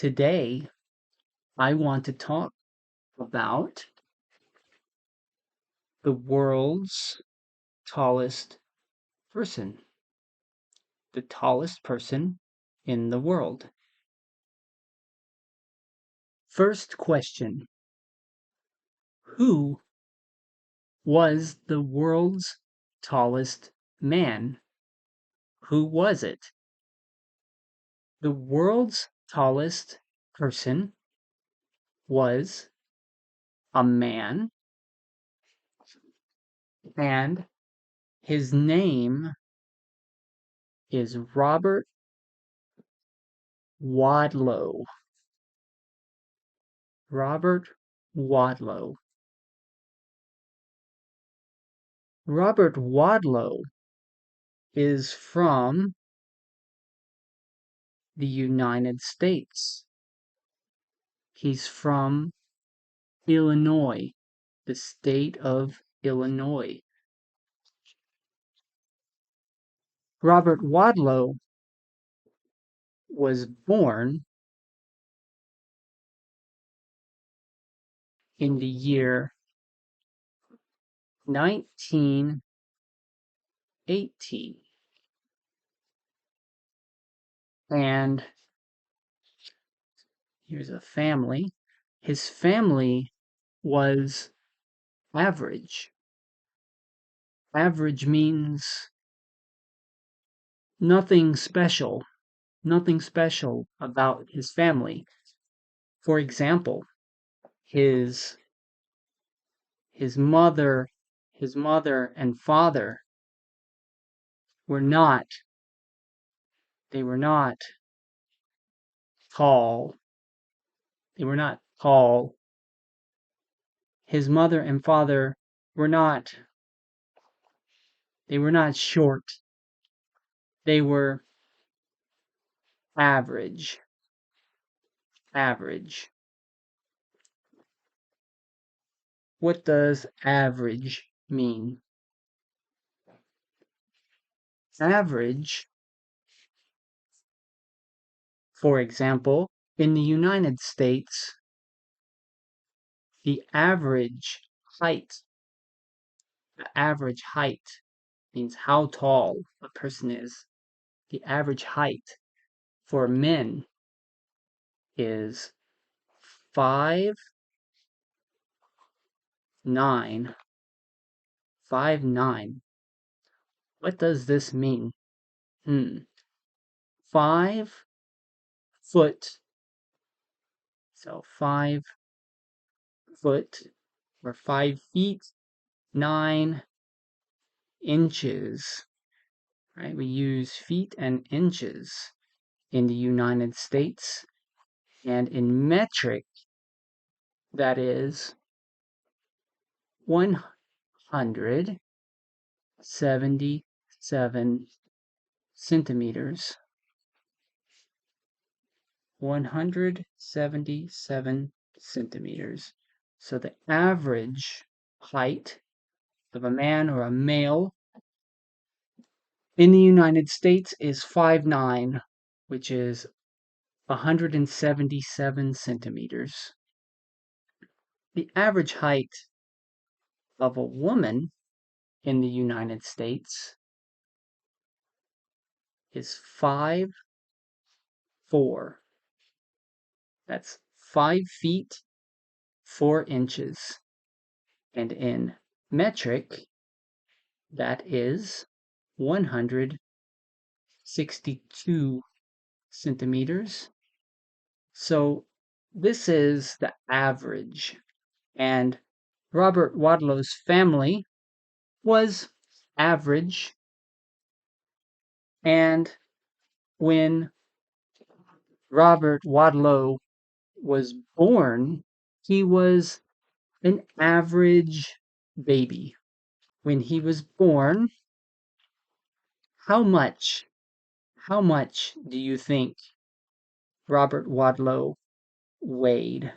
Today, I want to talk about the world's tallest person, the tallest person in the world. First question: who was the world's tallest man? Who was it? The world's tallest person was a man, and his name is Robert Wadlow. Robert Wadlow. Robert Wadlow is from the United States. He's from Illinois, the state of Illinois. Robert Wadlow was born in the year 1918. And here's a family. His family was average. Average means nothing special about his family. For example, his mother and father were not tall. They were not tall. His mother and father were not short. They were average. Average. What does average mean? Average, for example, in the United States, the average height means how tall a person is. The average height for men is 5'9". 5'9". What does this mean? 5 foot. So 5 foot or 5 feet 9 inches. Right? We use feet and inches in the United States, and in metric, that is 177 centimeters. 177 centimeters. So the average height of a man or a male in the United States is 5'9", which is 177 centimeters. The average height of a woman in the United States is 5'4". That's 5 feet 4 inches. And in metric, that is 162 centimeters. So this is the average. And Robert Wadlow's family was average. And when Robert Wadlow was born, he was an average baby. When he was born, how much do you think Robert Wadlow weighed?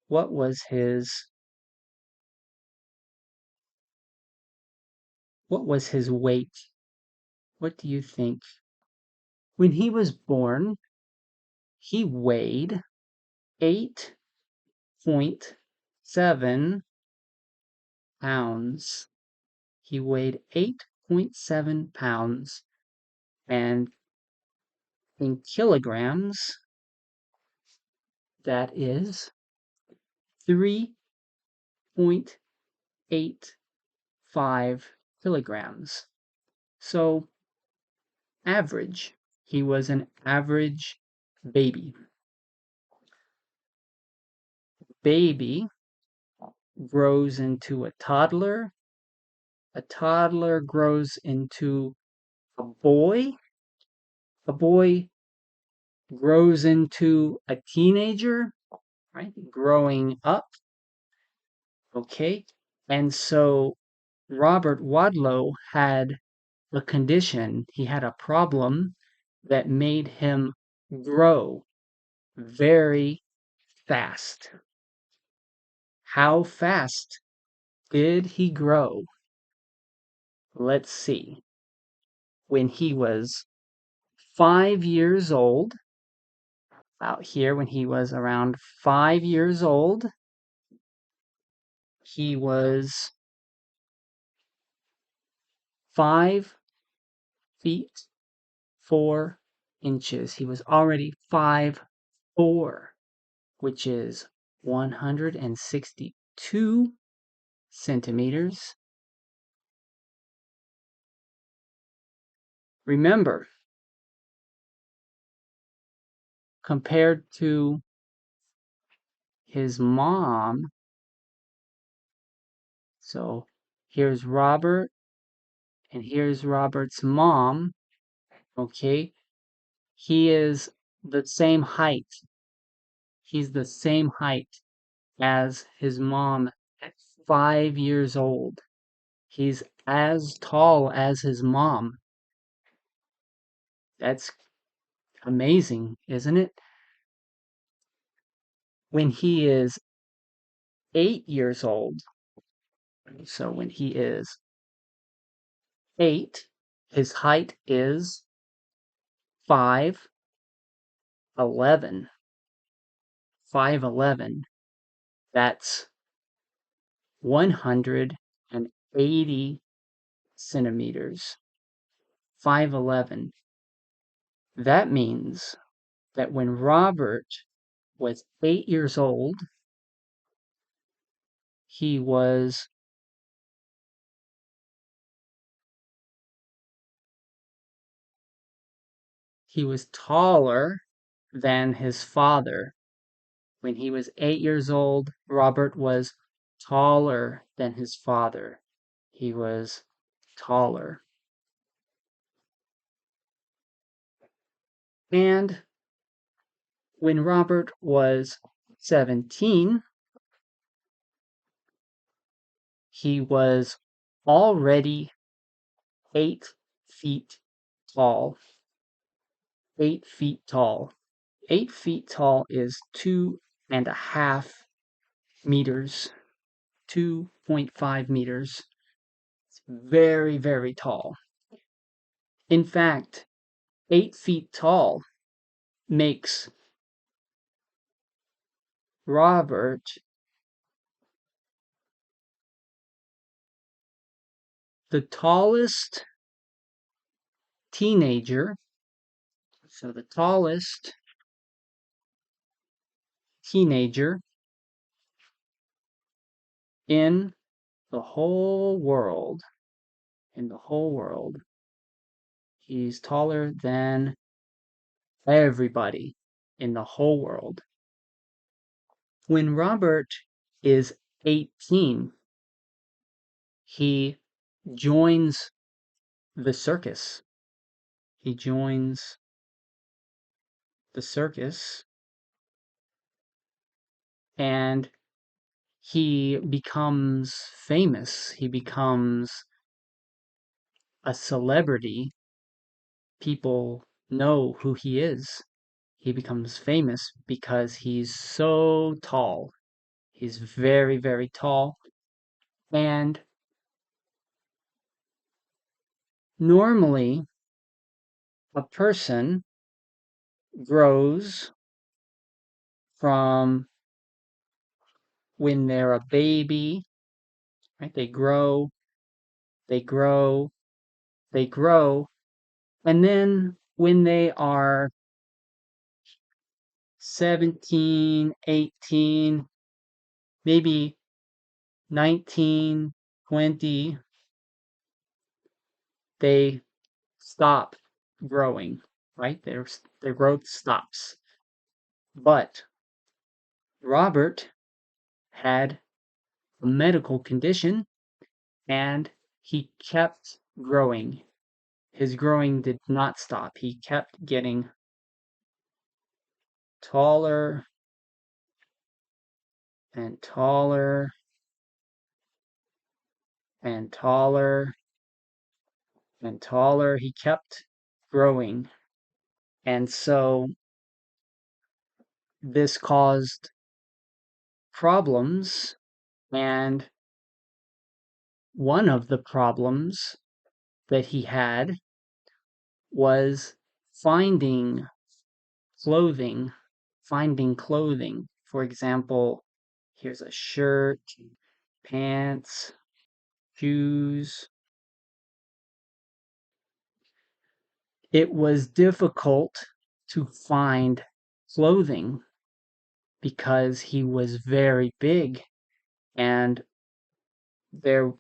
What was his weight? What do you think? When he was born, he weighed 8.7 pounds. He weighed 8.7 pounds, and in kilograms, that is 3.85 kilograms. So, average. He was an average baby. Baby grows into a toddler grows into a boy grows into a teenager, right? Growing up, okay? And so Robert Wadlow had a condition, he had a problem that made him grow very fast. How fast did he grow? Let's see. When he was 5 years old, out here when he was around 5 years old, he was 5 feet 4 inches. He was already 5'4", which is 162 centimeters. Remember, compared to his mom, so here's Robert, and here's Robert's mom, okay? He is the same height. He's the same height as his mom at 5 years old. He's as tall as his mom. That's amazing, isn't it? When he is 8 years old, so when he is 8, his height is 5'11". 5'11". That's 180 centimeters. 5'11". That means that when Robert was 8 years old, he was taller than his father. When he was 8 years old, Robert was taller than his father. He was taller. And when Robert was 17, he was already 8 feet tall. 8 feet tall. 8 feet tall is 2.5 meters. 2.5 meters. It's very, very tall. In fact, 8 feet tall makes Robert the tallest teenager. So the tallest teenager in the whole world. In the whole world. He's taller than everybody in the whole world. When Robert is 18, he joins the circus. He joins the circus and he becomes famous. He becomes a celebrity. People know who he is. He becomes famous because he's so tall. He's very, very tall. And normally, a person grows from when they're a baby, right? They grow, they grow, they grow, and then when they are 17, 18, maybe 19, 20, they stop growing, right? Their growth stops. But Robert had a medical condition and he kept growing. His growing did not stop. He kept getting taller and taller and taller and taller. He kept growing. And so this caused problems. And one of the problems that he had was finding clothing, finding clothing. For example, here's a shirt, pants, shoes. It was difficult to find clothing because he was very big and there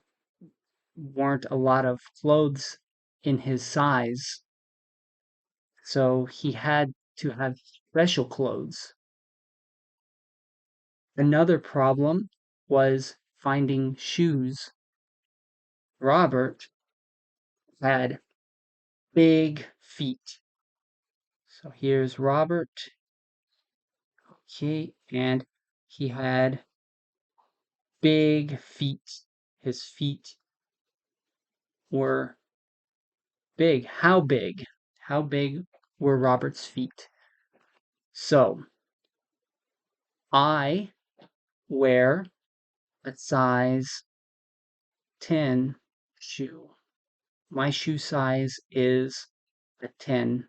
weren't a lot of clothes in his size. So he had to have special clothes. Another problem was finding shoes. Robert had big feet. So here's Robert. Okay, and he had big feet. His feet were big. How big? How big were Robert's feet? So I wear a size 10 shoe. My shoe size is a 10.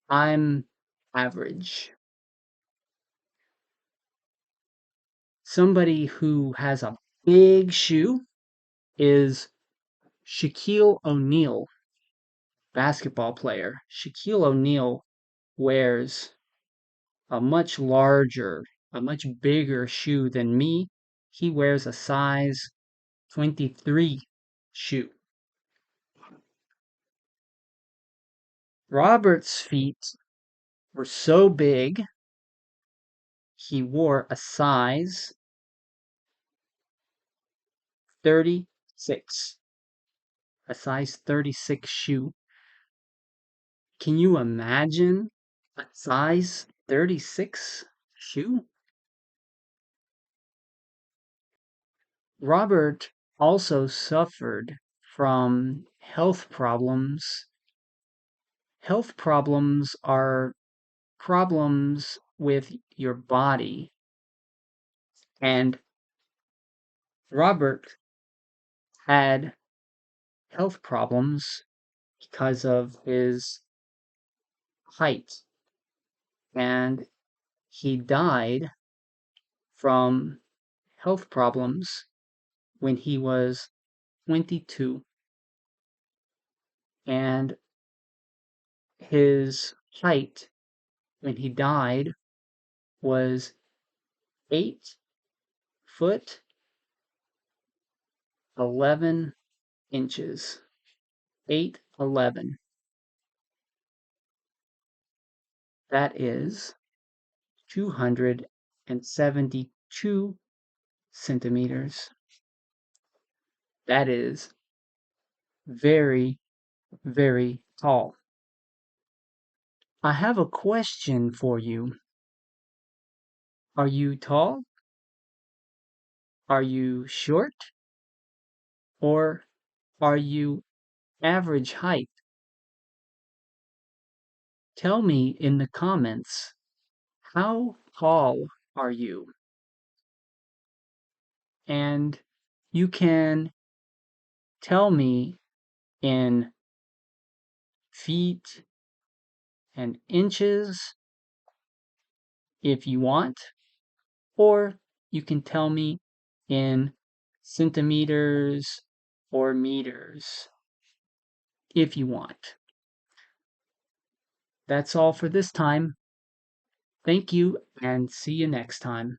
I'm average. Somebody who has a big shoe is Shaquille O'Neal, basketball player. Shaquille O'Neal wears a much larger, a much bigger shoe than me. He wears a size 23 shoe. Robert's feet were so big, he wore a size 36. A size 36 shoe. Can you imagine a size 36 shoe? Robert also suffered from health problems. Health problems are problems with your body. And Robert had health problems because of his height. And he died from health problems when he was 22. And his height when he died was 8 foot 11 inches. 8'11". That is 272 centimeters. That is very, very tall. I have a question for you. Are you tall? Are you short? Or are you average height? Tell me in the comments, how tall are you? And you can tell me in feet and inches if you want, or you can tell me in centimeters or meters if you want. That's all for this time. Thank you, and see you next time.